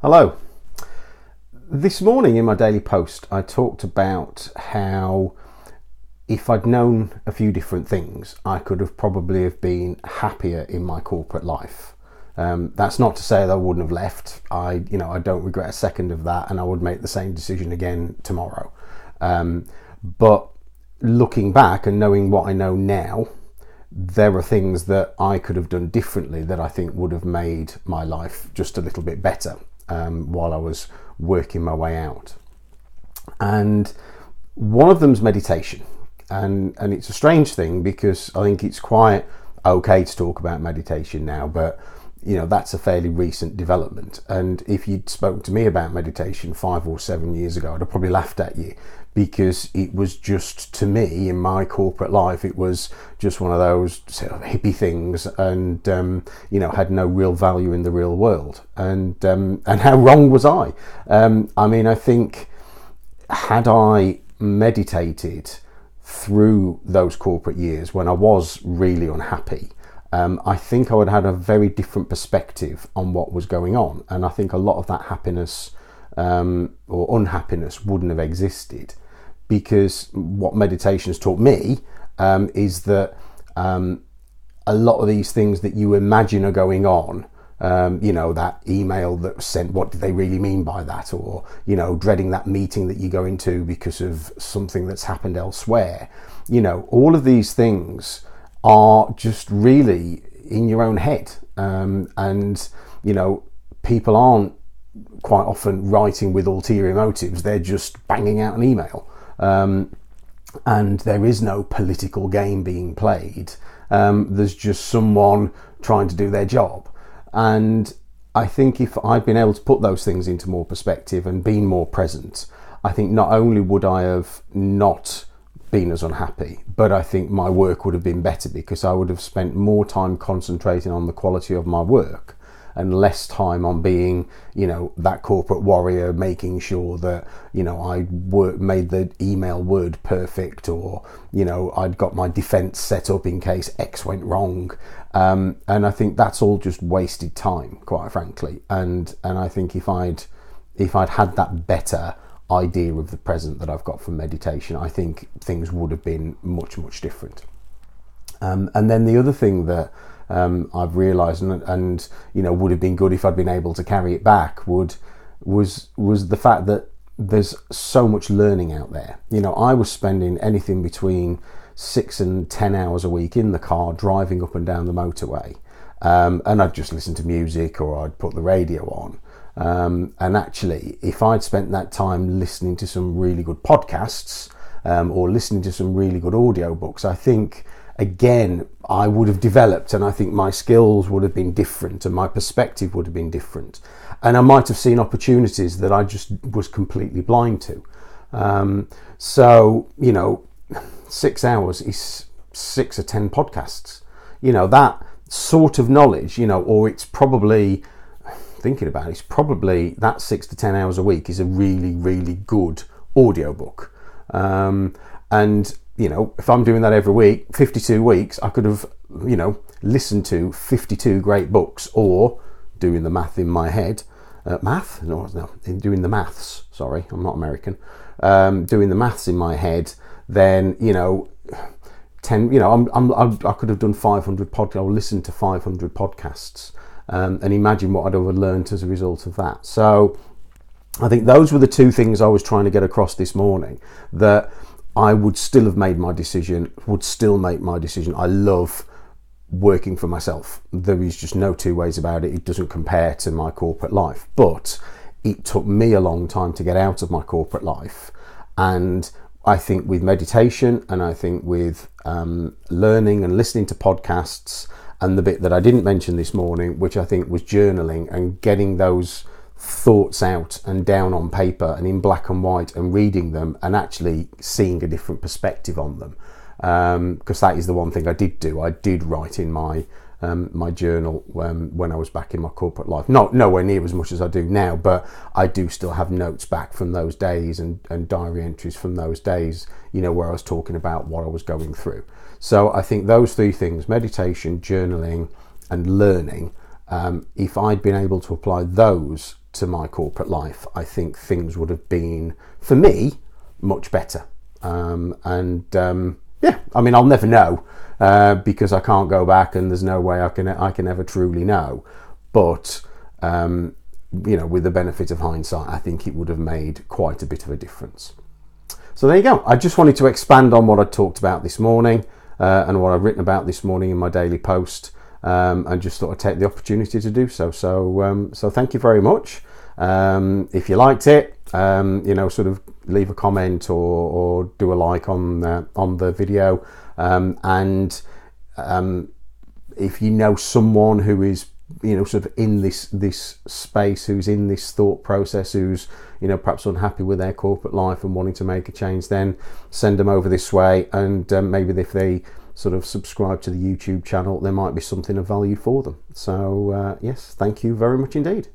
Hello. This morning in my daily post, I talked about how if I'd known a few different things, I could have probably have been happier in my corporate life. That's not to say that I wouldn't have left. I don't regret a second of that, and I would make the same decision again tomorrow. But looking back and knowing what I know now, there are things that I could have done differently that I think would have made my life just a little bit better while I was working my way out. And one of them's meditation. And it's a strange thing because I think it's quite okay to talk about meditation now, but that's a fairly recent development. And if you'd spoken to me about meditation 5 or 7 years ago, I'd have probably laughed at you, because it was just, to me, in my corporate life, it was just one of those sort of hippie things, and had no real value in the real world. And how wrong was I? I think had I meditated through those corporate years when I was really unhappy, I think I would have had a very different perspective on what was going on. And I think a lot of that happiness or unhappiness wouldn't have existed, because what meditation has taught me is that a lot of these things that you imagine are going on, that email that was sent, what do they really mean by that? Or, dreading that meeting that you go into because of something that's happened elsewhere. All of these things are just really in your own head. People aren't quite often writing with ulterior motives. They're just banging out an email. And there is no political game being played. There's just someone trying to do their job. And I think if I'd been able to put those things into more perspective and been more present, I think not only would I have not been as unhappy, but I think my work would have been better, because I would have spent more time concentrating on the quality of my work and less time on being, that corporate warrior, making sure that, I made the email word perfect, or, I'd got my defense set up in case X went wrong. And I think that's all just wasted time, quite frankly. And I think if I'd had that better idea of the present that I've got from meditation, I think things would have been much, much different. And then the other thing that I've realised and would have been good if I'd been able to carry it back was the fact that there's so much learning out there. I was spending anything between 6 and 10 hours a week in the car driving up and down the motorway, and I'd just listen to music or I'd put the radio on. And actually, if I'd spent that time listening to some really good podcasts or listening to some really good audiobooks, I think again I would have developed, and I think my skills would have been different and my perspective would have been different, and I might have seen opportunities that I just was completely blind to. 6 hours is 6 or 10 podcasts, that sort of knowledge, or it's probably, thinking about it, it's probably that 6 to 10 hours a week is a really, really good audiobook. And if I'm doing that every week, 52 weeks, I could have, listened to 52 great books, or doing the math in my head, doing the maths, sorry, I'm not American, doing the maths in my head, then, 10, I could have done 500 podcasts, or listened to 500 podcasts, and imagine what I'd have learned as a result of that. So I think those were the two things I was trying to get across this morning, that I would still have made my decision, would still make my decision. I love working for myself. There is just no two ways about it. It doesn't compare to my corporate life, but it took me a long time to get out of my corporate life. And I think with meditation, and I think with learning and listening to podcasts, and the bit that I didn't mention this morning, which I think was journaling and getting those thoughts out and down on paper and in black and white and reading them and actually seeing a different perspective on them, because that is the one thing I did do. I did write in my journal when I was back in my corporate life, nowhere near as much as I do now, but I do still have notes back from those days and diary entries from those days, where I was talking about what I was going through. So I think those three things, meditation, journaling and learning, if I'd been able to apply those to my corporate life, I think things would have been, for me, much better. Yeah, I mean, I'll never know because I can't go back, and there's no way I can ever truly know. But with the benefit of hindsight, I think it would have made quite a bit of a difference. So there you go. I just wanted to expand on what I talked about this morning and what I've written about this morning in my daily post, and just thought I'd take the opportunity to do so. So thank you very much. If you liked it, sort of leave a comment or do a like on the video, and if you know someone who is sort of in this space, who's in this thought process, who's perhaps unhappy with their corporate life and wanting to make a change, then send them over this way, and maybe if they sort of subscribe to the YouTube channel, there might be something of value for them. So yes, thank you very much indeed.